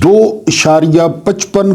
2.55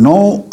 9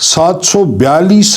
742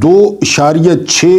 2.6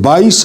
22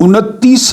29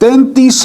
33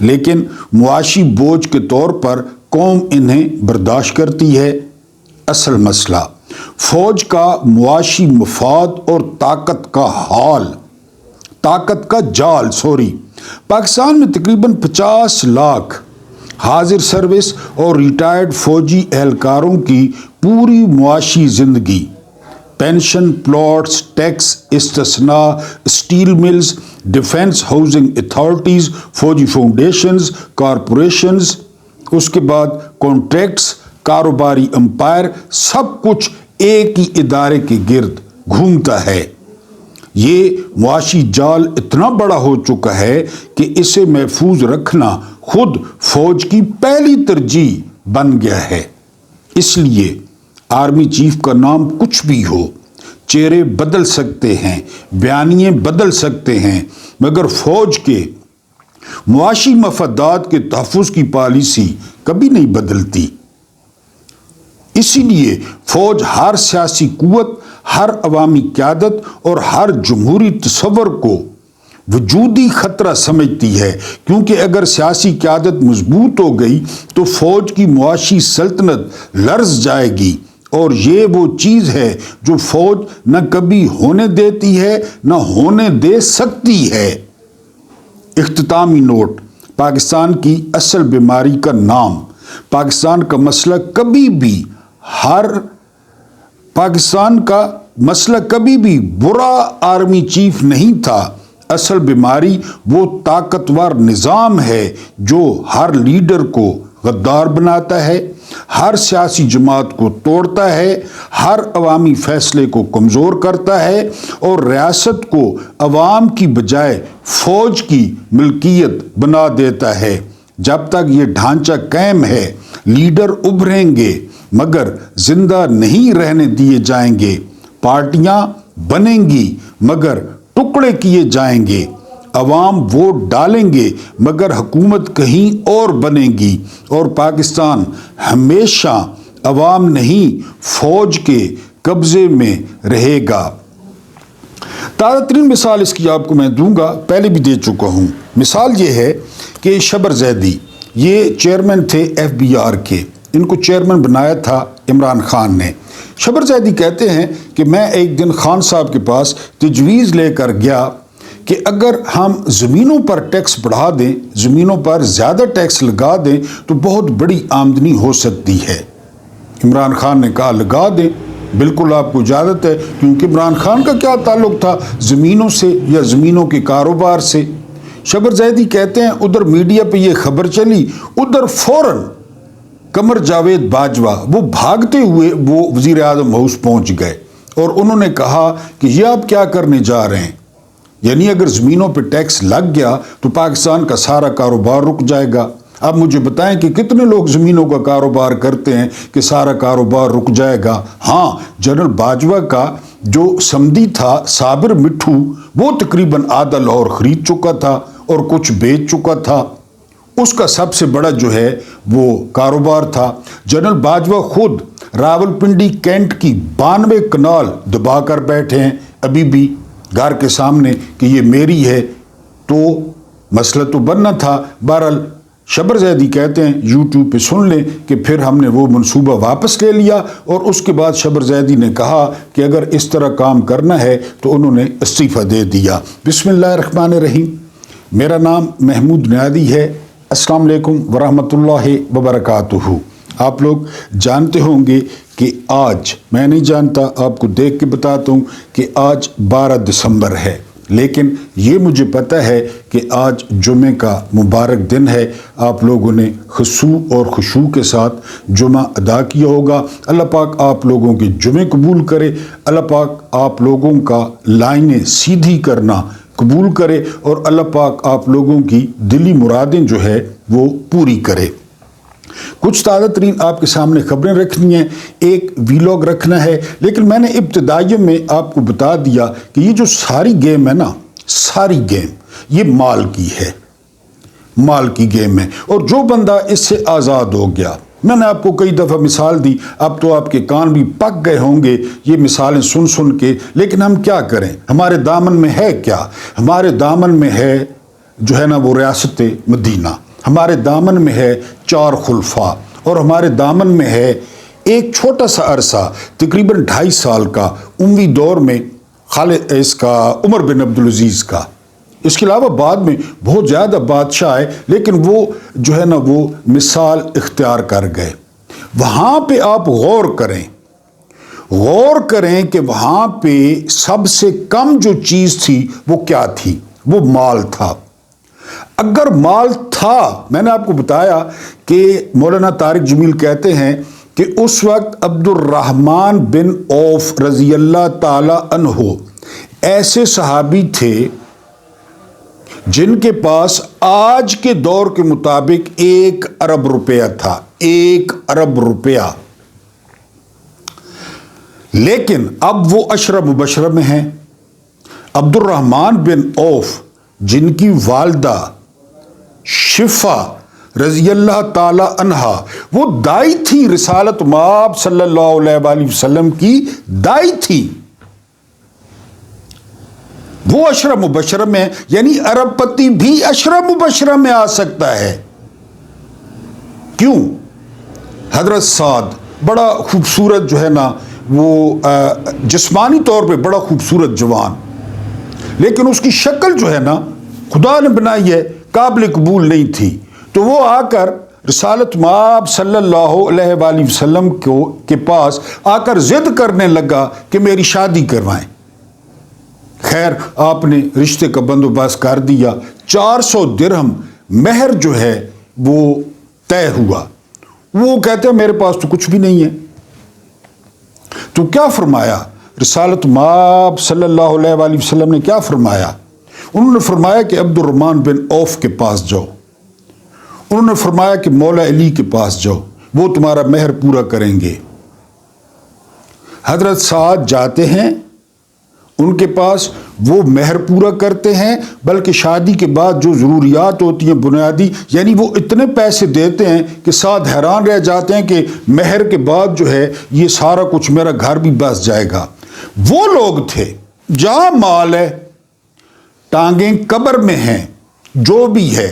لیکن معاشی بوجھ کے طور پر قوم انہیں برداشت کرتی ہے۔ اصل مسئلہ فوج کا معاشی مفاد اور طاقت کا جال پاکستان میں تقریباً 50 لاکھ حاضر سروس اور ریٹائرڈ فوجی اہلکاروں کی پوری معاشی زندگی، پینشن، پلاٹس، ٹیکس استثناء، steel mills, defence housing authorities, فوجی فاؤنڈیشنز، کارپوریشنز، اس کے بعد کانٹریکٹس، کاروباری امپائر، سب کچھ ایک ہی ادارے کے گرد گھومتا ہے۔ یہ معاشی جال اتنا بڑا ہو چکا ہے کہ اسے محفوظ رکھنا خود فوج کی پہلی ترجیح بن گیا ہے۔ اس لیے آرمی چیف کا نام کچھ بھی ہو، چہرے بدل سکتے ہیں، بیانیے بدل سکتے ہیں، مگر فوج کے معاشی مفادات کے تحفظ کی پالیسی کبھی نہیں بدلتی۔ اسی لیے فوج ہر سیاسی قوت، ہر عوامی قیادت اور ہر جمہوری تصور کو وجودی خطرہ سمجھتی ہے، کیونکہ اگر سیاسی قیادت مضبوط ہو گئی تو فوج کی معاشی سلطنت لرز جائے گی، اور یہ وہ چیز ہے جو فوج نہ کبھی ہونے دیتی ہے نہ ہونے دے سکتی ہے۔ اختتامی نوٹ: پاکستان کی اصل بیماری کا نام، پاکستان کا مسئلہ کبھی بھی برا آرمی چیف نہیں تھا۔ اصل بیماری وہ طاقتور نظام ہے جو ہر لیڈر کو غدار بناتا ہے، ہر سیاسی جماعت کو توڑتا ہے، ہر عوامی فیصلے کو کمزور کرتا ہے اور ریاست کو عوام کی بجائے فوج کی ملکیت بنا دیتا ہے۔ جب تک یہ ڈھانچہ قائم ہے، لیڈر ابھریں گے مگر زندہ نہیں رہنے دیے جائیں گے، پارٹیاں بنیں گی مگر ٹکڑے کیے جائیں گے، عوام ووٹ ڈالیں گے مگر حکومت کہیں اور بنے گی، اور پاکستان ہمیشہ عوام نہیں فوج کے قبضے میں رہے گا۔ تازہ ترین مثال اس کی آپ کو میں دوں گا، پہلے بھی دے چکا ہوں۔ مثال یہ ہے کہ شبر زیدی، یہ چیئرمین تھے FBR کے، ان کو چیئرمین بنایا تھا عمران خان نے۔ شبر زیدی کہتے ہیں کہ میں ایک دن خان صاحب کے پاس تجویز لے کر گیا کہ اگر ہم زمینوں پر ٹیکس بڑھا دیں، زمینوں پر زیادہ ٹیکس لگا دیں تو بہت بڑی آمدنی ہو سکتی ہے۔ عمران خان نے کہا لگا دیں، بالکل آپ کو اجازت ہے، کیونکہ عمران خان کا کیا تعلق تھا زمینوں سے یا زمینوں کے کاروبار سے۔ شبر زیدی کہتے ہیں ادھر میڈیا پہ یہ خبر چلی، ادھر فوراً قمر جاوید باجوہ وہ بھاگتے ہوئے وہ وزیر اعظم ہاؤس پہنچ گئے اور انہوں نے کہا کہ یہ آپ کیا کرنے جا رہے ہیں، یعنی اگر زمینوں پہ ٹیکس لگ گیا تو پاکستان کا سارا کاروبار رک جائے گا۔ اب مجھے بتائیں کہ کتنے لوگ زمینوں کا کاروبار کرتے ہیں کہ سارا کاروبار رک جائے گا؟ ہاں، جنرل باجوہ کا جو سمدی تھا صابر مٹھو، وہ تقریباً آدھا لاہور خرید چکا تھا اور کچھ بیچ چکا تھا، اس کا سب سے بڑا جو ہے وہ کاروبار تھا۔ جنرل باجوہ خود راولپنڈی کینٹ کی 92 کنال دبا کر بیٹھے ہیں ابھی بھی گھر کے سامنے کہ یہ میری ہے، تو مسئلہ تو بننا تھا۔ بہرحال شبر زیدی کہتے ہیں YouTube پہ سن لیں کہ پھر ہم نے وہ منصوبہ واپس لے لیا، اور اس کے بعد شبر زیدی نے کہا کہ اگر اس طرح کام کرنا ہے تو انہوں نے استعفیٰ دے دیا۔ بسم اللہ الرحمن الرحیم، میرا نام محمود نیادی ہے۔ السلام علیکم ورحمۃ اللہ وبرکاتہ۔ آپ لوگ جانتے ہوں گے کہ آج، میں نہیں جانتا، آپ کو دیکھ کے بتاتا ہوں کہ آج 12 دسمبر ہے، لیکن یہ مجھے پتہ ہے کہ آج جمعے کا مبارک دن ہے۔ آپ لوگوں نے خشوع اور خشوع کے ساتھ جمعہ ادا کیا ہوگا۔ اللہ پاک آپ لوگوں کے جمعے قبول کرے، اللہ پاک آپ لوگوں کا لائنیں سیدھی کرنا قبول کرے، اور اللہ پاک آپ لوگوں کی دلی مرادیں جو ہے وہ پوری کرے۔ کچھ تازہ ترین آپ کے سامنے خبریں رکھنی ہیں، ایک ویلاگ رکھنا ہے، لیکن میں نے ابتدائیوں میں آپ کو بتا دیا کہ یہ جو ساری گیم ہے نا، ساری گیم یہ مال کی ہے، مال کی گیم ہے، اور جو بندہ اس سے آزاد ہو گیا، میں نے آپ کو کئی دفعہ مثال دی، اب تو آپ کے کان بھی پک گئے ہوں گے یہ مثالیں سن سن کے، لیکن ہم کیا کریں؟ ہمارے دامن میں ہے کیا؟ ہمارے دامن میں ہے جو ہے نا وہ ریاست مدینہ۔ ہمارے دامن میں ہے 4 خلفاء اور ہمارے دامن میں ہے ایک چھوٹا سا عرصہ تقریباً 2.5 سال کا اموی دور میں خالد اس کا عمر بن عبدالعزیز کا. اس کے علاوہ بعد میں بہت زیادہ بادشاہ آئے لیکن وہ جو ہے نا وہ مثال اختیار کر گئے. وہاں پہ آپ غور کریں کہ وہاں پہ سب سے کم جو چیز تھی وہ کیا تھی؟ وہ مال تھا. اگر مال تھا، میں نے آپ کو بتایا کہ مولانا طارق جمیل کہتے ہیں کہ اس وقت عبد الرحمن بن عوف رضی اللہ تعالی عنہ ایسے صحابی تھے جن کے پاس آج کے دور کے مطابق 1 ارب روپیہ تھا. 1 ارب روپیہ. لیکن اب وہ 10 مبشرہ میں ہیں. عبد الرحمن بن عوف جن کی والدہ شفا رضی اللہ تعالی عنہا وہ دائی تھی، رسالت مآب صلی اللہ علیہ وآلہ وسلم کی دائی تھی. وہ 10 مبشرہ میں، یعنی ارب پتی بھی 10 مبشرہ میں آ سکتا ہے. کیوں؟ حضرت سعد بڑا خوبصورت جو ہے نا وہ جسمانی طور پہ بڑا خوبصورت جوان، لیکن اس کی شکل جو ہے نا خدا نے بنائی ہے قابل قبول نہیں تھی. تو وہ آ کر رسالت مآب صلی اللہ علیہ وآلہ وسلم کے پاس آ کر ضد کرنے لگا کہ میری شادی کروائیں. خیر آپ نے رشتے کا بندوبست کر دیا. 400 درہم مہر جو ہے وہ طے ہوا. وہ کہتے ہیں میرے پاس تو کچھ بھی نہیں ہے. تو کیا فرمایا رسالت مآب صلی اللہ علیہ وآلہ وسلم نے؟ کیا فرمایا؟ انہوں نے فرمایا کہ عبد الرحمن بن عوف کے پاس جاؤ. انہوں نے فرمایا کہ مولا علی کے پاس جاؤ، وہ تمہارا مہر پورا کریں گے. حضرت سعد جاتے ہیں ان کے پاس، وہ مہر پورا کرتے ہیں، بلکہ شادی کے بعد جو ضروریات ہوتی ہیں بنیادی، یعنی وہ اتنے پیسے دیتے ہیں کہ سعد حیران رہ جاتے ہیں کہ مہر کے بعد جو ہے یہ سارا کچھ میرا گھر بھی بس جائے گا. وہ لوگ تھے جہاں مال ہے ٹانگیں قبر میں ہیں، جو بھی ہے.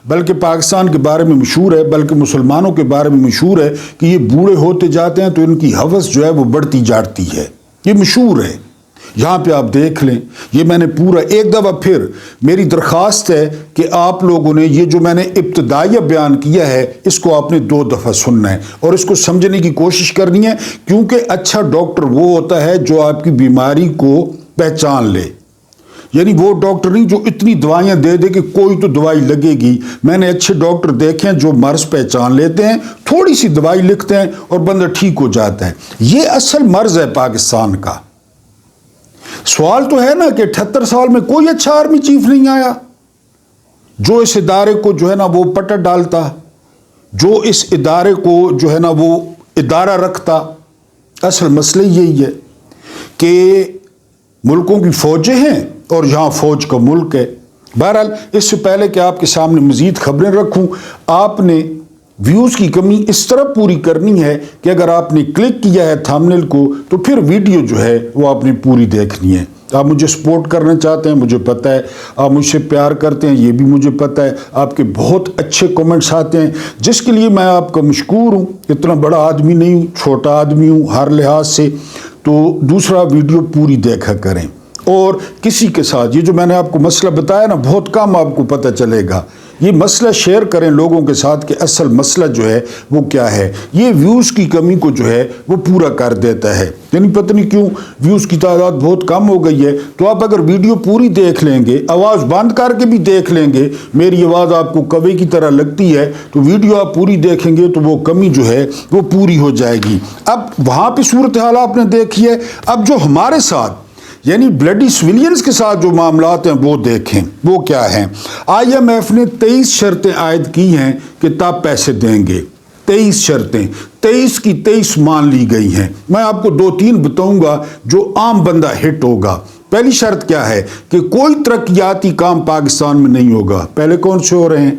بلکہ پاکستان کے بارے میں مشہور ہے، بلکہ مسلمانوں کے بارے میں مشہور ہے کہ یہ بوڑھے ہوتے جاتے ہیں تو ان کی ہوس جو ہے وہ بڑھتی جاتی ہے. یہ مشہور ہے. یہاں پہ آپ دیکھ لیں. یہ میں نے پورا ایک دفعہ پھر میری درخواست ہے کہ آپ لوگوں نے یہ جو میں نے ابتدائیہ بیان کیا ہے اس کو آپ نے 2 دفعہ سننا ہے اور اس کو سمجھنے کی کوشش کرنی ہے، کیونکہ اچھا ڈاکٹر وہ ہوتا ہے جو آپ کی بیماری کو پہچان لے. یعنی وہ ڈاکٹر نہیں جو اتنی دوائیاں دے دے کہ کوئی تو دوائی لگے گی. میں نے اچھے ڈاکٹر دیکھے ہیں جو مرض پہچان لیتے ہیں، تھوڑی سی دوائی لکھتے ہیں اور بندہ ٹھیک ہو جاتا ہے. یہ اصل مرض ہے پاکستان کا. سوال تو ہے نا کہ 78 سال میں کوئی اچھا آرمی چیف نہیں آیا جو اس ادارے کو جو ہے نا وہ پٹر ڈالتا، جو اس ادارے کو جو ہے نا وہ ادارہ رکھتا. اصل مسئلہ یہی ہے کہ ملکوں کی فوجیں ہیں اور یہاں فوج کا ملک ہے. بہرحال اس سے پہلے کہ آپ کے سامنے مزید خبریں رکھوں، آپ نے ویوز کی کمی اس طرح پوری کرنی ہے کہ اگر آپ نے کلک کیا ہے تھمبنیل کو تو پھر ویڈیو جو ہے وہ آپ نے پوری دیکھنی ہے. آپ مجھے سپورٹ کرنا چاہتے ہیں، مجھے پتہ ہے. آپ مجھ سے پیار کرتے ہیں، یہ بھی مجھے پتہ ہے. آپ کے بہت اچھے کومنٹس آتے ہیں جس کے لیے میں آپ کا مشکور ہوں. اتنا بڑا آدمی نہیں ہوں، چھوٹا آدمی ہوں ہر لحاظ سے. تو دوسرا ویڈیو پوری دیکھا کریں. اور کسی کے ساتھ یہ جو میں نے آپ کو مسئلہ بتایا نا بہت کم آپ کو پتہ چلے گا. یہ مسئلہ شیئر کریں لوگوں کے ساتھ کہ اصل مسئلہ جو ہے وہ کیا ہے. یہ ویوز کی کمی کو جو ہے وہ پورا کر دیتا ہے. یعنی پتہ نہیں کیوں ویوز کی تعداد بہت کم ہو گئی ہے. تو آپ اگر ویڈیو پوری دیکھ لیں گے، آواز بند کر کے بھی دیکھ لیں گے، میری آواز آپ کو کوے کی طرح لگتی ہے تو ویڈیو آپ پوری دیکھیں گے تو وہ کمی جو ہے وہ پوری ہو جائے گی. اب وہاں پہ صورتحال آپ نے دیکھی ہے. اب جو ہمارے ساتھ یعنی بلڈی سویلینز کے ساتھ جو معاملات ہیں وہ دیکھیں وہ کیا ہیں. IMF نے 23 شرطیں عائد کی ہیں کہ تب پیسے دیں گے. 23 شرطیں 23 کی 23 مان لی گئی ہیں. میں آپ کو 2-3 بتاؤں گا جو عام بندہ ہٹ ہوگا. پہلی شرط کیا ہے کہ کوئی ترقیاتی کام پاکستان میں نہیں ہوگا. پہلے کون سے ہو رہے ہیں؟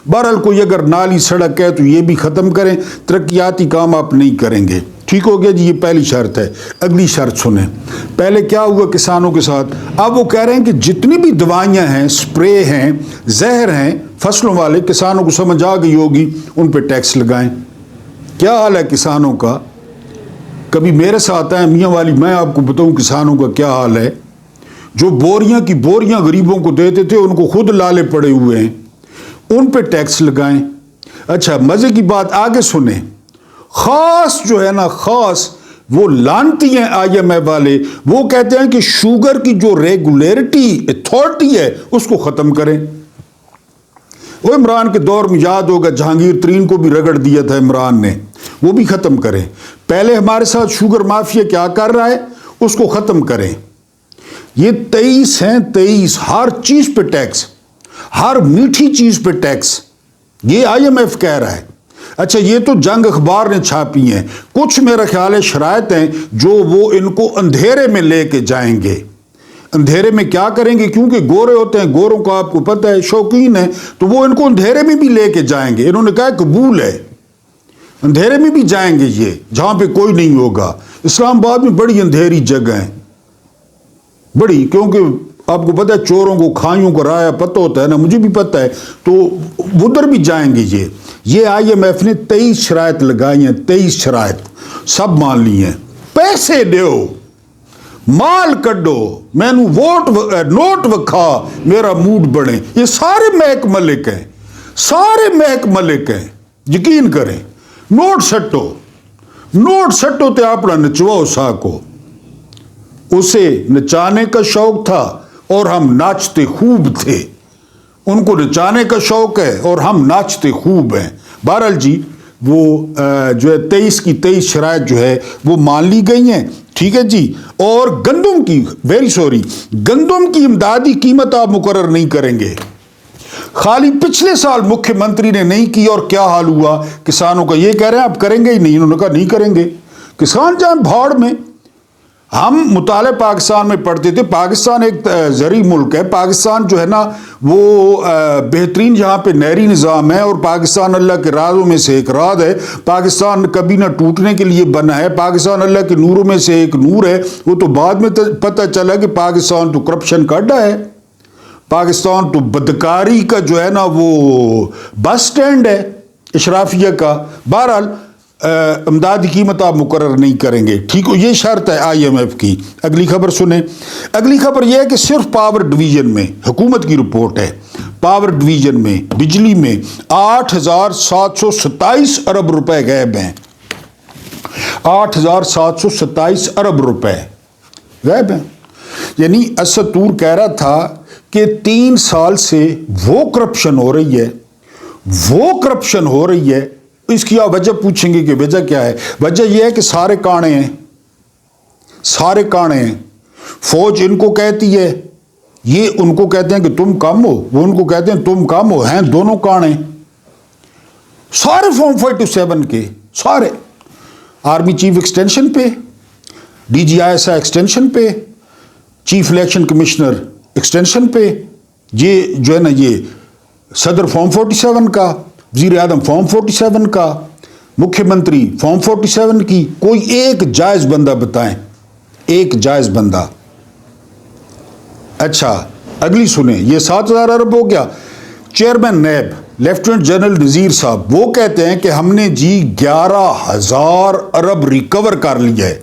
بہرحال کوئی اگر نالی سڑک ہے تو یہ بھی ختم کریں، ترقیاتی کام آپ نہیں کریں گے. ٹھیک ہو گیا جی، یہ پہلی شرط ہے. اگلی شرط سنیں. پہلے کیا ہوا کسانوں کے ساتھ؟ اب وہ کہہ رہے ہیں کہ جتنی بھی دوائیاں ہیں، سپرے ہیں، زہر ہیں، فصلوں والے کسانوں کو سمجھ آ گئی ہوگی ان پہ ٹیکس لگائیں. کیا حال ہے کسانوں کا؟ کبھی میرے ساتھ آئے میاں والی، میں آپ کو بتاؤں کسانوں کا کیا حال ہے. جو بوریاں کی بوریاں غریبوں کو دیتے تھے ان کو خود لالے پڑے ہوئے ہیں، ان پہ ٹیکس لگائیں. اچھا مزے کی بات آگے سنیں. خاص جو ہے نا، خاص وہ لانتی ہیں آئی ایم ایف والے، وہ کہتے ہیں کہ شوگر کی جو ریگولیٹری اتھارٹی ہے اس کو ختم کریں. وہ عمران کے دور میں یاد ہوگا جہانگیر ترین کو بھی رگڑ دیا تھا عمران نے، وہ بھی ختم کریں. پہلے ہمارے ساتھ شوگر مافیا کیا کر رہا ہے اس کو ختم کریں. یہ 23 ہیں، 23 ہر چیز پہ ٹیکس، ہر میٹھی چیز پہ ٹیکس، یہ آئی ایم ایف کہہ رہا ہے. اچھا یہ تو جنگ اخبار نے چھاپی ہیں، کچھ میرا خیال ہے شرائط ہیں جو وہ ان کو اندھیرے میں لے کے جائیں گے. اندھیرے میں کیا کریں گے؟ کیونکہ گورے ہوتے ہیں، گوروں کو آپ کو پتہ ہے شوقین ہے، تو وہ ان کو اندھیرے میں بھی لے کے جائیں گے. انہوں نے کہا قبول ہے، اندھیرے میں بھی جائیں گے یہ، جہاں پہ کوئی نہیں ہوگا. اسلام آباد میں بڑی اندھیری جگہ ہیں، بڑی، کیونکہ آپ کو پتہ ہے چوروں کو کھائیوں کو رایا پتہ ہوتا ہے نا، مجھے بھی پتہ ہے، تو ادھر بھی جائیں گے یہ آئی ایم ایف نے 23 شرائط لگائی ہیں، 23 شرائط سب مان لی ہیں. پیسے دیو، مال کڈو، میں نو ووٹ نوٹ وکھا میرا موڈ بڑھے. یہ سارے محک ملک ہیں، سارے محک ملک ہیں، یقین کریں. نوٹ سٹو تے اپنا نچواؤ سا کو. اسے نچانے کا شوق تھا اور ہم ناچتے خوب تھے. ان کو نچانے کا شوق ہے اور ہم ناچتے خوب ہیں. بہرحال جی وہ جو ہے 23 کی 23 شرائط جو ہے وہ مان لی گئی ہیں، ٹھیک ہے جی. اور گندم کی گندم کی امدادی قیمت آپ مقرر نہیں کریں گے. خالی پچھلے سال مکھیہ منتری نے نہیں کی اور کیا حال ہوا کسانوں کا. یہ کہہ رہے ہیں آپ کریں گے ہی نہیں، انہوں نے کہا نہیں کریں گے. کسان جائیں بھاڑ میں. ہم مطالعہ پاکستان میں پڑھتے تھے، پاکستان ایک زرعی ملک ہے. پاکستان جو ہے نا وہ بہترین یہاں پہ نہری نظام ہے، اور پاکستان اللہ کے رازوں میں سے ایک راز ہے. پاکستان کبھی نہ ٹوٹنے کے لیے بنا ہے. پاکستان اللہ کے نوروں میں سے ایک نور ہے. وہ تو بعد میں پتہ چلا کہ پاکستان تو کرپشن کا اڈا ہے، پاکستان تو بدکاری کا جو ہے نا وہ بس سٹینڈ ہے اشرافیہ کا. بہرحال امدادی قیمت آپ مقرر نہیں کریں گے، ٹھیک ہو، یہ شرط ہے آئی ایم ایف کی. اگلی خبر سنیں. اگلی خبر یہ ہے کہ صرف پاور ڈویژن میں، حکومت کی رپورٹ ہے، پاور ڈویژن میں بجلی میں 8,727 ارب روپے غائب ہیں. 8,727 ارب روپے غائب ہیں. یعنی اسد طور کہہ رہا تھا کہ 3 سال سے وہ کرپشن ہو رہی ہے. اس کی آپ وجہ پوچھیں گے کہ وجہ کیا ہے؟ وجہ یہ ہے کہ سارے کانے ہیں. فوج ان کو کہتی ہے، یہ ان کو کہتے ہیں کہ تم کم ہو، وہ ان کو کہتے ہیں تم کم ہو، ہیں دونوں کانے. سارے فارم 527 کے سارے، آرمی چیف ایکسٹینشن پہ، D G I S I extension پہ، چیف الیکشن کمشنر ایکسٹینشن پہ، یہ جو ہے نا یہ صدر فارم 47 کا، وزیر اعظم فارم 47 کا، مکھیہ منتری فارم 47 کی. کوئی ایک جائز بندہ بتائیں، ایک جائز بندہ. اچھا اگلی سنیں. یہ 7,000 ارب ہو گیا. Chairman NAB lieutenant general Nazir صاحب وہ کہتے ہیں کہ ہم نے جی 11,000 ارب ریکور کر لیا ہے.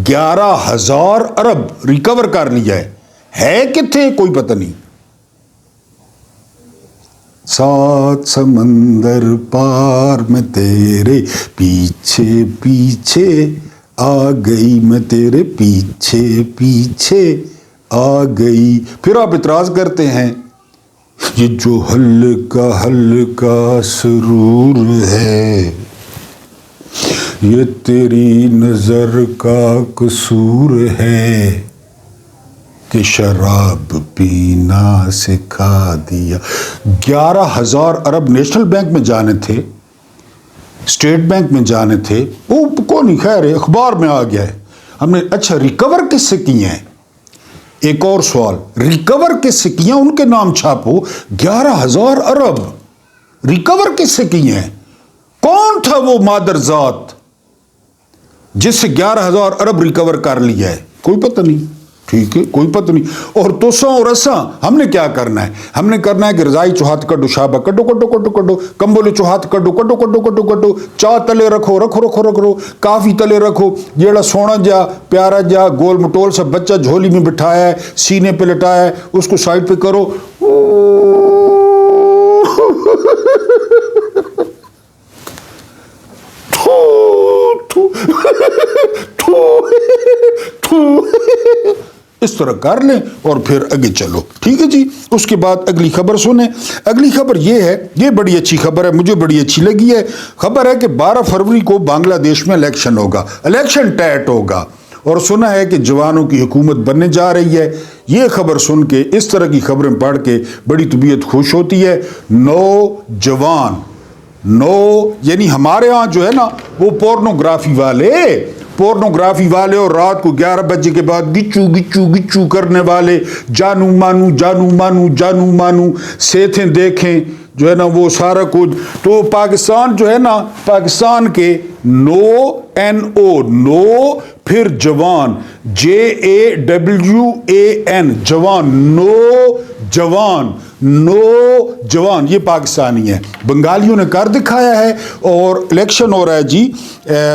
11,000 ارب ریکور کر لیا ہے کتنے کوئی پتہ نہیں. 7 سمندر پار میں تیرے پیچھے پیچھے آ گئی، میں تیرے پیچھے پیچھے آ گئی. پھر آپ اعتراض کرتے ہیں یہ جو ہلکا ہلکا سرور ہے یہ تیری نظر کا قصور ہے کہ شراب پینا سکھا دیا. 11,000 ارب نیشنل بینک میں جانے تھے، اسٹیٹ بینک میں جانے تھے، وہ کو نہیں، خیر اخبار میں آ گیا ہے ہم نے. اچھا ریکور کس سے کیے ہیں؟ ایک اور سوال، ریکور کس سے کیے ہیں؟ ان کے نام چھاپو. 11,000 ارب ریکور کس سے کیے ہیں؟ کون تھا وہ مادر ذات جس سے 11,000 ارب ریکور کر لیا ہے؟ کوئی پتہ نہیں. ٹھیک ہے کوئی پتہ نہیں. اور توساں اور اساں ہم نے کیا کرنا ہے؟ ہم نے کرنا ہے کہ رضائی چوہات کڈو شابہ کڈو کڈو کڈو کڈو کمبل چوہات کڈو کڈو کڈو کڈو کڈو چاہ تلے رکھو رکھو رکھو رکھو کافی تلے رکھو جیڑا سونا جا پیارا جا گول مٹول سا بچہ جھولی میں بٹھایا ہے سینے پہ لٹایا ہے اس کو سائڈ پہ کرو. اس طرح کر لیں اور پھر آگے چلو. ٹھیک ہے جی. اس کے بعد اگلی خبر سنیں. اگلی خبر یہ ہے, یہ بڑی اچھی خبر ہے, مجھے بڑی اچھی لگی ہے. خبر ہے کہ 12 فروری کو بنگلہ دیش میں الیکشن ہوگا, الیکشن ٹیٹ ہوگا, اور سنا ہے کہ جوانوں کی حکومت بننے جا رہی ہے. یہ خبر سن کے, اس طرح کی خبریں پڑھ کے بڑی طبیعت خوش ہوتی ہے. نوجوان, یعنی ہمارے ہاں جو ہے نا وہ پورنوگرافی والے اور رات کو 11 بجے کے بعد گچو گچو گچو کرنے والے, جانو مانو جانو مانو جانو مانو سیتھیں دیکھیں جو ہے نا وہ سارا کچھ. تو پاکستان جو ہے نا, پاکستان کے نو پھر جوان JAWAN جوان یہ پاکستانی ہے. بنگالیوں نے کر دکھایا ہے اور الیکشن ہو رہا ہے جی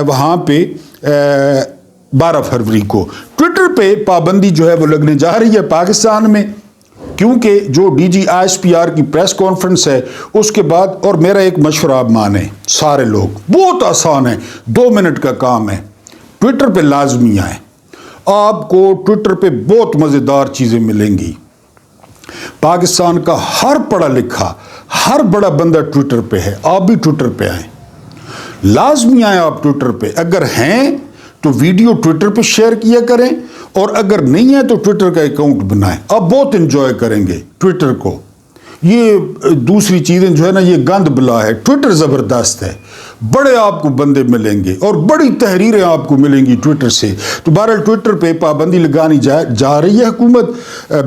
وہاں پہ 12 فروری کو. ٹویٹر پہ پابندی جو ہے وہ لگنے جا رہی ہے پاکستان میں, کیونکہ جو DG ISPR کی پریس کانفرنس ہے اس کے بعد. اور میرا ایک مشورہ آپ مانیں سارے لوگ, بہت آسان ہے, 2 منٹ کا کام ہے, ٹویٹر پہ لازمی آئیں. آپ کو ٹویٹر پہ بہت مزیدار چیزیں ملیں گی. پاکستان کا ہر پڑھا لکھا ہر بڑا بندہ ٹویٹر پہ ہے, آپ بھی ٹویٹر پہ آئیں, لازمی آئیں آپ ٹویٹر پہ. اگر ہیں تو ویڈیو ٹویٹر پہ شیئر کیا کریں, اور اگر نہیں ہے تو ٹویٹر کا اکاؤنٹ بنائیں. آپ بہت انجوائے کریں گے ٹویٹر کو. یہ دوسری چیزیں جو ہے نا یہ گند بلا ہے, ٹویٹر زبردست ہے, بڑے آپ کو بندے ملیں گے اور بڑی تحریریں آپ کو ملیں گی ٹویٹر سے. تو بہرحال ٹویٹر پہ پابندی لگانی جا رہی ہے حکومت.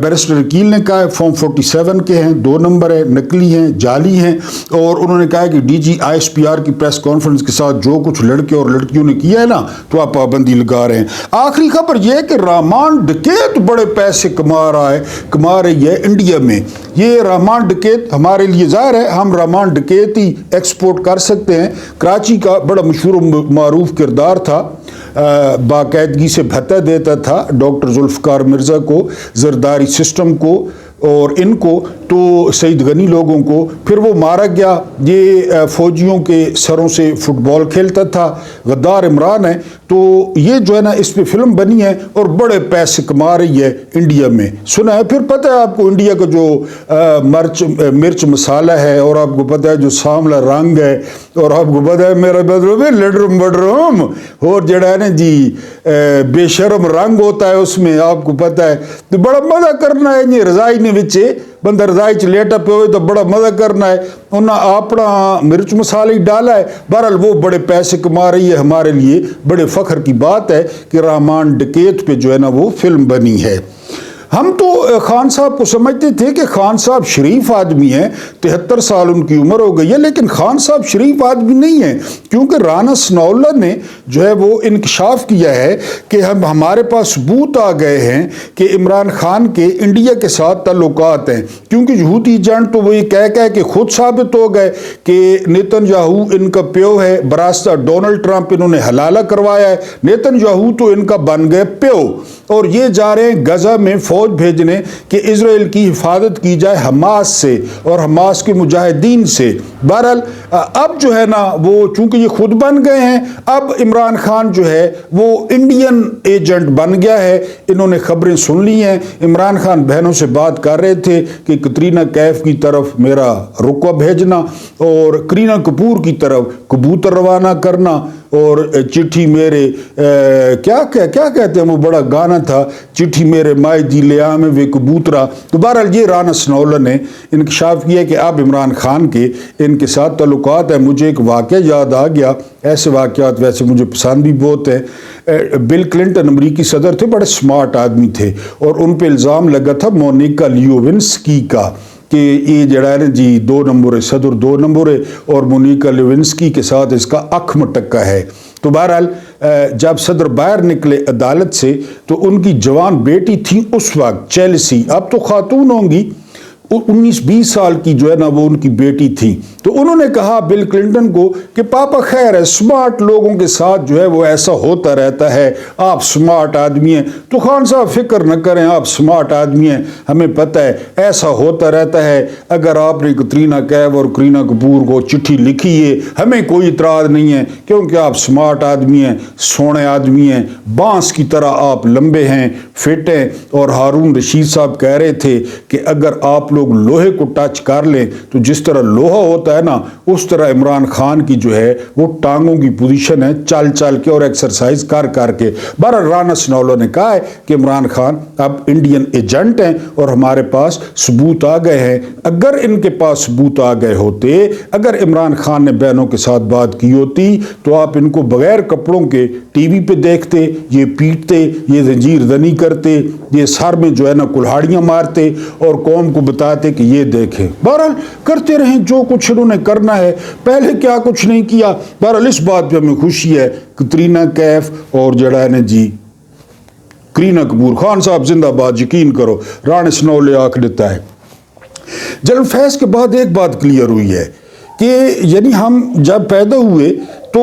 بیرسٹر وکیل نے کہا ہے فارم 47 کے ہیں, 2 نمبر ہے, نقلی ہیں, جعلی ہیں, اور انہوں نے کہا کہ DG ISPR کی پریس کانفرنس کے ساتھ جو کچھ لڑکے اور لڑکیوں نے کیا ہے نا تو آپ پابندی لگا رہے ہیں. آخری خبر یہ ہے کہ رحمان ڈکیت بڑے پیسے کما رہی ہے انڈیا میں. یہ رحمان ڈکیت ہمارے لیے ظاہر ہے ہم رحمان ڈکیت ہی ایکسپورٹ کر سکتے ہیں. کراچی کا بڑا مشہور و معروف کردار تھا, باقاعدگی سے بھتہ دیتا تھا ڈاکٹر ذوالفقار مرزا کو, زرداری سسٹم کو اور ان کو, تو سعید غنی لوگوں کو. پھر وہ مارا گیا. یہ فوجیوں کے سروں سے فٹ بال کھیلتا تھا, غدار عمران ہے. تو یہ جو ہے نا اس پہ فلم بنی ہے اور بڑے پیسے کما رہی ہے انڈیا میں, سنا ہے. پھر پتہ ہے آپ کو انڈیا کا جو مرچ مسالہ ہے, اور آپ کو پتہ ہے جو ساملا رنگ ہے, اور آپ کو پتہ ہے میرا بدروم لڈرم بڈروم اور جڑا ہے نا جی بے شرم رنگ ہوتا ہے اس میں, آپ کو پتہ ہے. تو بڑا مزہ کرنا ہے جی رضائی نے وچے بندہ رضائی چ لیٹا پہ ہوئے تو بڑا مزہ کرنا ہے. انہاں اپنا مرچ مسالہ ہی ڈالا ہے. بہرحال وہ بڑے پیسے کما رہی ہے. ہمارے لیے بڑے فخر کی بات ہے کہ رحمان ڈکیت پہ جو ہے نا وہ فلم بنی ہے. ہم تو خان صاحب کو سمجھتے تھے کہ خان صاحب شریف آدمی ہیں, 73 سال ان کی عمر ہو گئی ہے, لیکن خان صاحب شریف آدمی نہیں ہیں, کیونکہ رانا ثناءاللہ نے جو ہے وہ انکشاف کیا ہے کہ ہمارے پاس ثبوت آ گئے ہیں کہ عمران خان کے انڈیا کے ساتھ تعلقات ہیں. کیونکہ یہودی ایجنٹ تو وہ یہ کہہ کہ خود ثابت ہو گئے کہ نیتن یاہو ان کا پیو ہے, براستہ ڈونلڈ ٹرمپ انہوں نے حلالہ کروایا ہے. نیتن یاہو تو ان کا بن گئے پیو, اور یہ جا رہے ہیں غزہ میں فوج بھیجنے کہ اسرائیل کی حفاظت کی جائے حماس سے اور حماس کے مجاہدین سے. بہرحال اب جو ہے نا وہ چونکہ یہ خود بن گئے ہیں, اب عمران خان جو ہے وہ انڈین ایجنٹ بن گیا ہے. انہوں نے خبریں سن لی ہیں. عمران خان بہنوں سے بات کر رہے تھے کہ کترینہ کیف کی طرف میرا رقبہ بھیجنا اور کرینہ کپور کی طرف کبوتر روانہ کرنا, اور چٹھی میرے کیا کہتے ہیں وہ بڑا گانا تھا, چٹھی میرے مائے دی لے آمے وے کبوترا. تو بہرحال یہ رانا ثناءاللہ نے انکشاف کیا کہ اب عمران خان کے ان کے ساتھ تعلقات ہیں. مجھے ایک واقعہ یاد آ گیا, ایسے واقعات ویسے مجھے پسند بھی بہت ہیں. بل کلنٹن امریکی صدر تھے, بڑے سمارٹ آدمی تھے, اور ان پہ الزام لگا تھا مونیکا لیوونسکی کا کہ یہ جڑا ہے نا جی 2 نمبر ہے, صدر 2 نمبر ہے, اور مونیکا لیوونسکی کے ساتھ اس کا اکھ مٹکا ہے. تو بہرحال جب صدر باہر نکلے عدالت سے تو ان کی جوان بیٹی تھی اس وقت چیلسی، اب تو خاتون ہوں گی، 19-20 سال کی جو ہے نا وہ ان کی بیٹی تھی، تو انہوں نے کہا بل کلنٹن کو کہ پاپا خیر ہے، سمارٹ لوگوں کے ساتھ جو ہے وہ ایسا ہوتا رہتا ہے، آپ سمارٹ آدمی ہیں، تو خان صاحب فکر نہ کریں، آپ سمارٹ آدمی ہیں، ہمیں پتہ ہے ایسا ہوتا رہتا ہے، اگر آپ نے کترینہ کیف اور کرینہ کپور کو چٹھی لکھی ہے ہمیں کوئی اعتراض نہیں ہے، کیونکہ آپ سمارٹ آدمی ہیں، سونے آدمی ہیں، بانس کی طرح آپ لمبے ہیں، فٹ ہیں، اور ہارون رشید صاحب کہہ رہے تھے کہ اگر آپ لوگ لوہے کو ٹچ کر لیں تو جس طرح لوہا ہوتا ہے نا اس طرح عمران خان کی جو ہے وہ ٹانگوں کی پوزیشن ہے، چل چل کے اور ایکسرسائز کر کر کے۔ بہرحال رانا سنولو نے کہا ہے کہ عمران خان اب انڈین ایجنٹ ہیں اور ہمارے پاس ثبوت آ گئے ہیں، اگر ان کے پاس ثبوت آ گئے ہوتے، اگر عمران خان نے بہنوں کے ساتھ بات کی ہوتی تو آپ ان کو بغیر کپڑوں کے ٹی وی پہ دیکھتے، یہ پیٹتے، یہ زنجیر زنی کرتے، یہ سر میں جو ہے نا کلہاڑیاں مارتے اور قوم کو بتاتے کہ یہ دیکھیں۔ بہرحال کرتے رہیں جو کچھ انہوں نے کرنا ہے، پہلے کیا کچھ نہیں کیا۔ بہرحال اس بات پہ ہمیں خوشی ہے، کترینہ کیف اور جڑا ہے نا جی کرینہ کپور، خان صاحب زندہ باد، یقین کرو رانا سنولو آنکھ دیتا ہے۔ جنرل فیض کے بعد ایک بات کلیئر ہوئی ہے کہ یعنی ہم جب پیدا ہوئے تو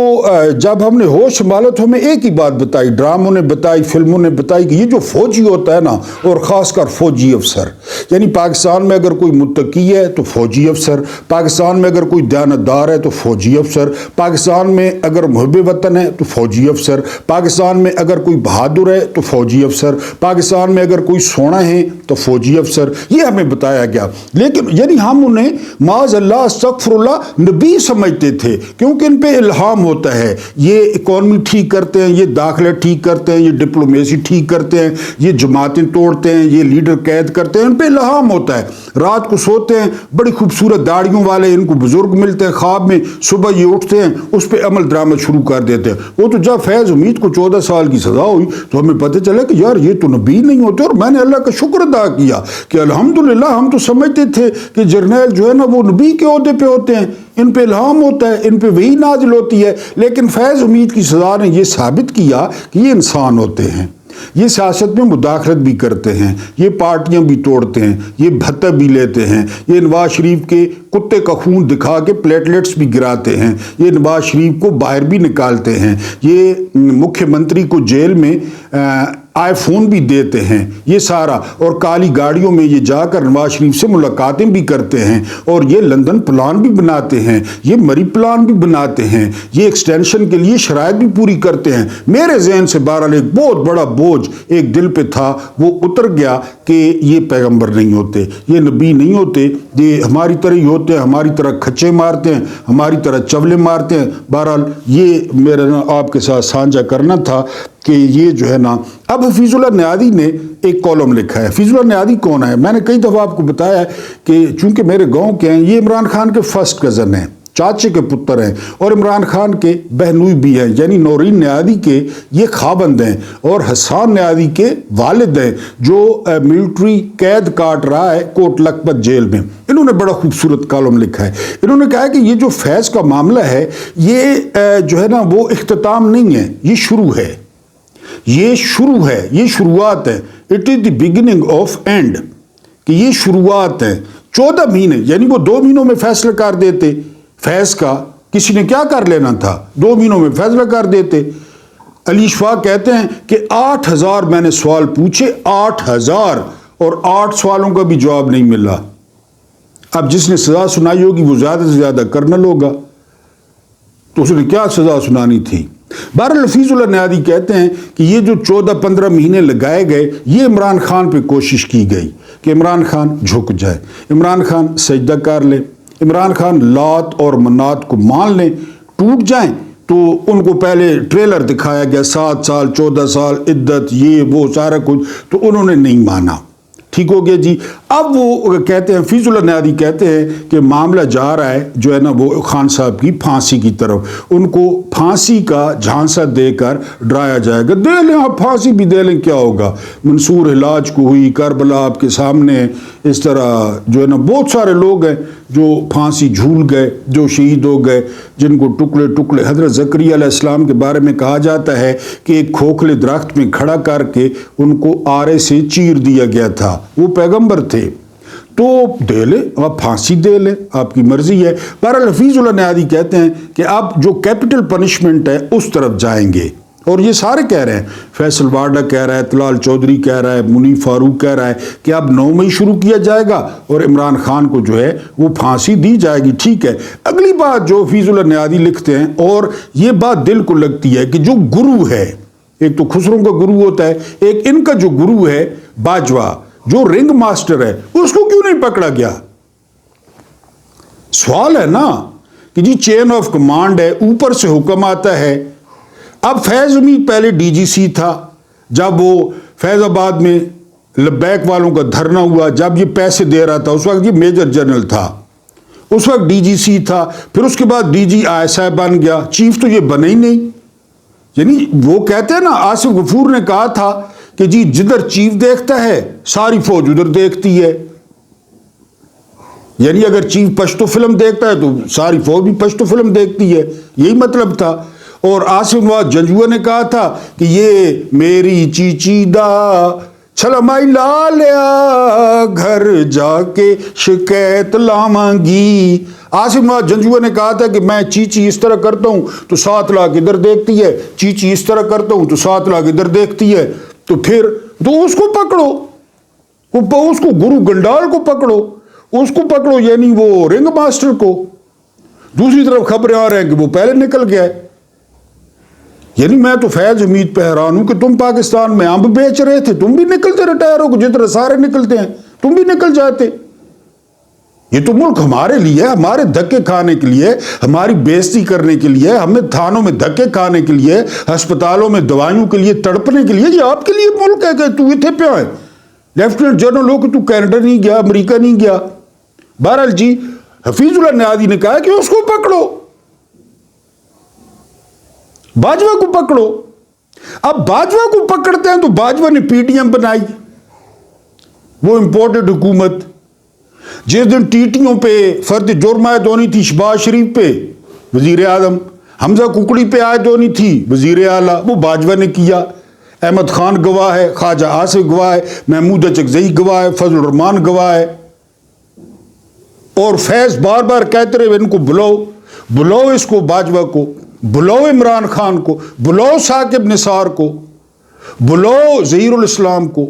جب ہم نے ہوش سنبھالا تو ہمیں ایک ہی بات بتائی، ڈراموں نے بتائی، فلموں نے بتائی کہ یہ جو فوجی ہوتا ہے نا، اور خاص کر فوجی افسر، یعنی پاکستان میں اگر کوئی متقی ہے تو فوجی افسر، پاکستان میں اگر کوئی دیانتدار ہے تو فوجی افسر، پاکستان میں اگر محب وطن ہے تو فوجی افسر، پاکستان میں اگر کوئی بہادر ہے تو فوجی افسر، پاکستان میں اگر کوئی سونا ہے تو فوجی افسر، یہ ہمیں بتایا گیا۔ لیکن یعنی ہم انہیں معاذ اللہ استغفر اللہ نبی سمجھتے تھے، کیونکہ ان پہ الہام ہوتا ہے، یہ اکانومی ٹھیک کرتے ہیں، یہ داخلہ ٹھیک کرتے ہیں، یہ ڈپلومیسی ٹھیک کرتے ہیں، یہ جماعتیں توڑتے ہیں، یہ لیڈر قید کرتے ہیں، ان پہ الہام ہوتا ہے۔ رات کو سوتے ہیں، بڑی خوبصورت داڑھیوں والے ان کو بزرگ ملتے ہیں خواب میں، صبح یہ اٹھتے ہیں اس پہ عمل درآمد شروع کر دیتے ہیں۔ وہ تو جب فیض حمید کو 14 سال کی سزا ہوئی تو ہمیں پتہ چلا کہ یار یہ تو نبی نہیں ہوتے، اور میں نے اللہ کا شکر ادا کیا کہ الحمدللہ ہم تو سمجھتے تھے کہ جرنیل جو ہے نا وہ نبی کے عہدے پہ ہوتے ہیں، ان پہ الہام ہوتا ہے، ان پہ وحی نازل ہوتی ہے، لیکن فیض حمید کی سزا نے یہ ثابت کیا کہ یہ انسان ہوتے ہیں، یہ سیاست میں مداخلت بھی کرتے ہیں، یہ پارٹیاں بھی توڑتے ہیں، یہ بھتہ بھی لیتے ہیں، یہ نواز شریف کے کتے کا خون دکھا کے پلیٹلیٹس بھی گراتے ہیں، یہ نواز شریف کو باہر بھی نکالتے ہیں، یہ مکھیہ منتری کو جیل میں آئی فون بھی دیتے ہیں، یہ سارا، اور کالی گاڑیوں میں یہ جا کر نواز شریف سے ملاقاتیں بھی کرتے ہیں، اور یہ لندن پلان بھی بناتے ہیں، یہ مری پلان بھی بناتے ہیں، یہ ایکسٹینشن کے لیے شرائط بھی پوری کرتے ہیں۔ میرے ذہن سے بہرحال ایک بہت بڑا بوجھ ایک دل پہ تھا، وہ اتر گیا کہ یہ پیغمبر نہیں ہوتے، یہ نبی نہیں ہوتے، یہ ہماری طرح ہی ہوتے ہیں، ہماری طرح کھچے مارتے ہیں، ہماری طرح چولے مارتے ہیں۔ بہرحال یہ میرا آپ کے ساتھ سانجھا کرنا تھا کہ یہ جو ہے نا، اب حفیظ اللہ نیادی نے ایک کالم لکھا ہے۔ حفیظ اللہ نیادی کون ہے؟ میں نے کئی دفعہ آپ کو بتایا ہے کہ چونکہ میرے گاؤں کے ہیں، یہ عمران خان کے فرسٹ کزن ہیں، چاچے کے پتر ہیں، اور عمران خان کے بہنوئی بھی ہیں، یعنی نورین نیادی کے یہ خاوند ہیں، اور حسان نیادی کے والد ہیں، جو ملٹری قید کاٹ رہا ہے کوٹ لکھپت جیل میں۔ انہوں نے بڑا خوبصورت کالم لکھا ہے، انہوں نے کہا کہ یہ جو فیض کا معاملہ ہے یہ جو ہے نا وہ اختتام نہیں ہے، یہ شروع ہے، یہ شروع ہے، یہ شروعات ہے، it is the beginning of and, کہ یہ شروعات ہیں۔ 14 مہینے، یعنی وہ 2 مہینوں میں فیصلہ کر دیتے فیض کا، کسی نے کیا کر لینا تھا، 2 مہینوں میں فیصلہ کر دیتے۔ علی شفاق کہتے ہیں کہ 8000 میں نے سوال پوچھے، 8000، اور 8 سوالوں کا بھی جواب نہیں ملا۔ اب جس نے سزا سنائی ہوگی وہ زیادہ سے زیادہ کرنل ہوگا، تو اس نے کیا سزا سنانی تھی۔ بہرحال حفیظ اللہ نیادی کہتے ہیں کہ یہ جو 14-15 مہینے لگائے گئے، یہ عمران خان پہ کوشش کی گئی کہ عمران خان جھک جائے، عمران خان سجدہ کر لے، عمران خان لات اور منات کو مان لیں، ٹوٹ جائیں۔ تو ان کو پہلے ٹریلر دکھایا گیا، 7 سال 14 سال عدت، یہ وہ سارا کچھ، تو انہوں نے نہیں مانا۔ ٹھیک ہو گیا جی۔ اب وہ کہتے ہیں، حفیظ اللہ نیادی کہتے ہیں کہ معاملہ جا رہا ہے جو ہے نا وہ خان صاحب کی پھانسی کی طرف، ان کو پھانسی کا جھانسا دے کر ڈرایا جائے گا، دے لیں آپ پھانسی بھی دے لیں، کیا ہوگا۔ منصور حلاج کو ہوئی، کربلا آپ کے سامنے، اس طرح جو ہے نا بہت سارے لوگ ہیں جو پھانسی جھول گئے، جو شہید ہو گئے، جن کو ٹکڑے ٹکڑے، حضرت زکریا علیہ السلام کے بارے میں کہا جاتا ہے کہ ایک کھوکھلے درخت میں کھڑا کر کے ان کو آرے سے چیر دیا گیا تھا، وہ پیغمبر تھے۔ تو دے لے، آپ پھانسی دے لے، آپ کی مرضی ہے۔ بہرحال حفیظ اللہ نیادی کہتے ہیں کہ اب جو کیپٹل پنشمنٹ ہے اس طرف جائیں گے، اور یہ سارے کہہ رہے ہیں، فیصل وارڈا کہہ رہا ہے، طلال چودھری کہہ رہا ہے، منیف فاروق کہہ رہا ہے کہ اب 9 مئی شروع کیا جائے گا اور عمران خان کو جو ہے وہ پھانسی دی جائے گی۔ ٹھیک ہے، اگلی بات جو حفیظ اللہ نیادی لکھتے ہیں، اور یہ بات دل کو لگتی ہے، کہ جو گرو ہے، ایک تو خسروں کا گرو ہوتا ہے، ایک ان کا جو گرو ہے باجوہ، جو رنگ ماسٹر ہے، اس کو کیوں نہیں پکڑا گیا؟ سوال ہے نا کہ جی چین آف کمانڈ ہے، اوپر سے حکم آتا ہے۔ اب فیض امید پہلے ڈی جی سی تھا، جب وہ فیض آباد میں لبیک والوں کا دھرنا ہوا، جب یہ پیسے دے رہا تھا، اس وقت یہ میجر جنرل تھا، اس وقت ڈی جی سی تھا، پھر اس کے بعد ڈی جی آئی ایس آئی بن گیا، چیف تو یہ بنے ہی نہیں۔ یعنی وہ کہتے ہیں نا، آصف غفور نے کہا تھا کہ جی جدھر چیف دیکھتا ہے ساری فوج ادھر دیکھتی ہے، یعنی اگر چیف پشتو فلم دیکھتا ہے تو ساری فوج بھی پشتو فلم دیکھتی ہے، یہی مطلب تھا۔ اور آصف نواز جنجوہ نے کہا تھا کہ یہ میری چیچی دا چھلمائی لا لیا، گھر جا کے شکایت لاواں-گی۔ آصف نواز جنجوہ نے کہا تھا کہ میں چیچی اس طرح کرتا ہوں تو 7 لاکھ ادھر دیکھتی ہے، چیچی اس طرح کرتا ہوں تو 7 لاکھ ادھر دیکھتی ہے، تو پھر تو اس کو پکڑو، اس کو گرو گنڈال کو پکڑو، اس کو پکڑو، یعنی وہ رنگ ماسٹر کو۔ دوسری طرف خبریں آ رہے ہیں کہ وہ پہلے نکل گیا ہے۔ یعنی میں تو فیض امید پہ حیران ہوں کہ تم پاکستان میں امب بیچ رہے تھے، تم بھی نکلتے ریٹائر ہو، جس طرح سارے نکلتے ہیں تم بھی نکل جاتے۔ یہ تو ملک ہمارے لیے، ہمارے دھکے کھانے کے لیے، ہماری بےزتی کرنے کے لیے، ہمیں تھانوں میں دھکے کھانے کے لیے، ہسپتالوں میں دوائیوں کے لیے تڑپنے کے لیے، یہ آپ کے لیے ملک ہے کہ تو اتنے پہ ہے لیفٹیننٹ جنرل ہو کہ تو کینیڈا نہیں گیا، امریکہ نہیں گیا۔ بہرحال جی حفیظ اللہ نیادی نے کہا کہ اس کو پکڑو، باجوہ کو پکڑو۔ اب باجوہ کو پکڑتے ہیں تو باجوہ نے پی ٹی ایم بنائی، وہ امپورٹڈ حکومت۔ جس دن ٹیٹیوں پہ فرد جرم عائد ہونی تھی شہباز شریف پہ وزیر اعظم، حمزہ ککڑی پہ عائد ہونی تھی وزیر اعلیٰ، وہ باجوہ نے کیا۔ احمد خان گواہ ہے، خواجہ آصف گواہ ہے، محمود اچکزئی گواہ ہے، فضل الرحمان گواہ ہے، اور فیض بار بار کہتے رہے ان کو بلاؤ، بلاؤ اس کو باجوہ کو، بلاؤ عمران خان کو، بلاؤ ثاقب نثار کو، بلاؤ ظہیر الاسلام کو،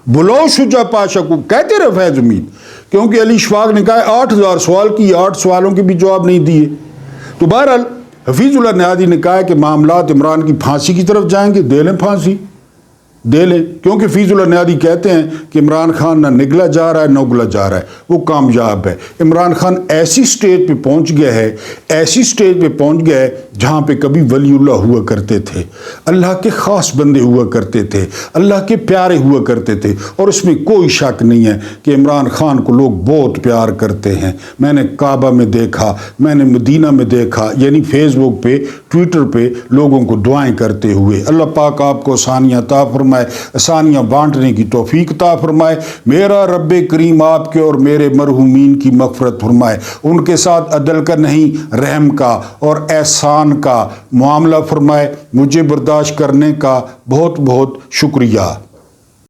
بلاؤ شجاع پاشا کو، کہتے رہے فیض امید، کیونکہ علی شفاق نے کہا 8000 سوال کیے، 8 سوالوں کے بھی جواب نہیں دیے۔ تو بہرحال حفیظ اللہ نیادی نے کہا کہ معاملات عمران کی پھانسی کی طرف جائیں گے، دے لیں پھانسی، دے لیں، کیونکہ حفیظ اللہ نیادی کہتے ہیں کہ عمران خان نہ نگلا جا رہا ہے نہ اگلا جا رہا ہے، وہ کامیاب ہے۔ عمران خان ایسی سٹیج پہ پہنچ گیا ہے، ایسی سٹیج پہ پہنچ گیا ہے جہاں پہ کبھی ولی اللہ ہوا کرتے تھے، اللہ کے خاص بندے ہوا کرتے تھے، اللہ کے پیارے ہوا کرتے تھے، اور اس میں کوئی شک نہیں ہے کہ عمران خان کو لوگ بہت پیار کرتے ہیں۔ میں نے کعبہ میں دیکھا، میں نے مدینہ میں دیکھا، یعنی فیس بک پہ، ٹویٹر پہ لوگوں کو دعائیں کرتے ہوئے۔ اللہ پاک آپ کو آسانیاں عطا فرمائے، آسانیاں بانٹنے کی توفیق عطا فرمائے۔ میرا رب کریم آپ کے اور میرے مرحومین کی مغفرت فرمائے، ان کے ساتھ عدل کا نہیں رحم کا اور احسان کا معاملہ فرمائے۔ مجھے برداشت کرنے کا بہت بہت شکریہ۔